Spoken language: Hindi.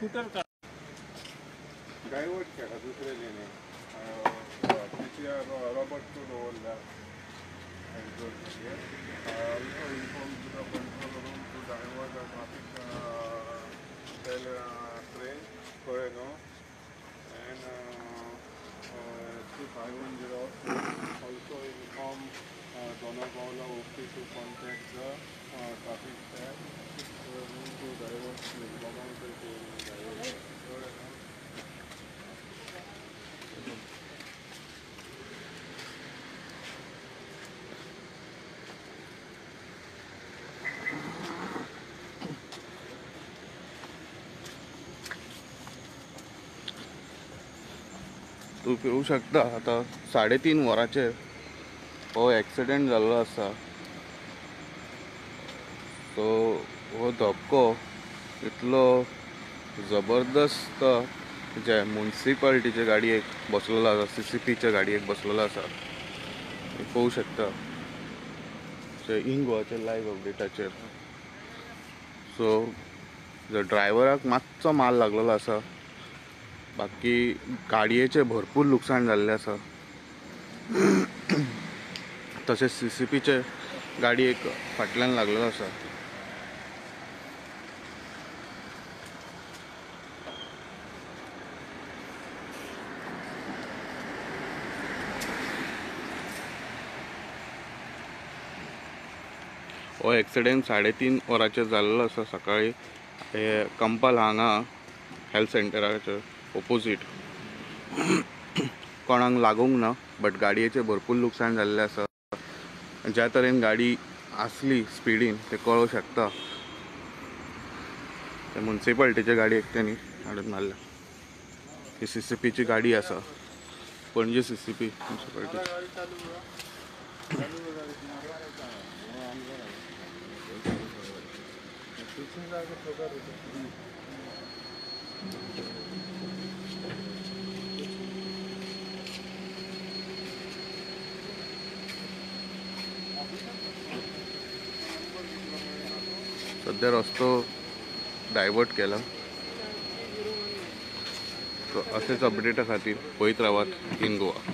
स्कूटर का डायवर्ट केला दुसरे जेणे रॉबर्ट टू दवरला also informed to the control room to divert the traffic train कळ्ळें न्हू and 2510 also inform Donna Paula OP to contact the traffic staff to divert the divert तू पळोवं शकता आता 3:30 वरांचेर हो एक्सिडेंट जाल्लो आसा. सो हो धक्को इतलो जबरदस्त जे म्युनिसिपालिटीचे गाडयेक बसलेलो आसा, CCPच्या गाडयेक बसलेलो आसा. पळोवं शकता इन गोवाच्या लायव्ह अपडेटाचेर. सो ड्रायव्हराक मातसो माल लागलेलो आसा, बाकी गाडयेचे भरपूर लुकसाण जाल्ले आसा. तशेंच CCPचे गाडयेक फाटल्यान लागलेलो आसा. हो एक्सिडेंट 3:30 वरांचेर जाल्लो आसा सकाळी. हे कंपाल हांगा हेल्थ सेंटराच्या ओपोजीट. कोणाक लागूंक ना, बट गाडयेचे भरपूर लुकसाण जाल्ले आसा. ज्या तरेन गाडी आसली स्पिडीन ते कळूं शकता. ते म्युनिसिपालिटीच्या गाडयेक तेणी हाडून मारल्या. ही CCPची गाडी आसा, पणजे CCP म्युनिसिपालिटी. सध्या रस्तो डायवर्ट केला. असेच अपडेटा खातीर पळयत रावात इन गोवा.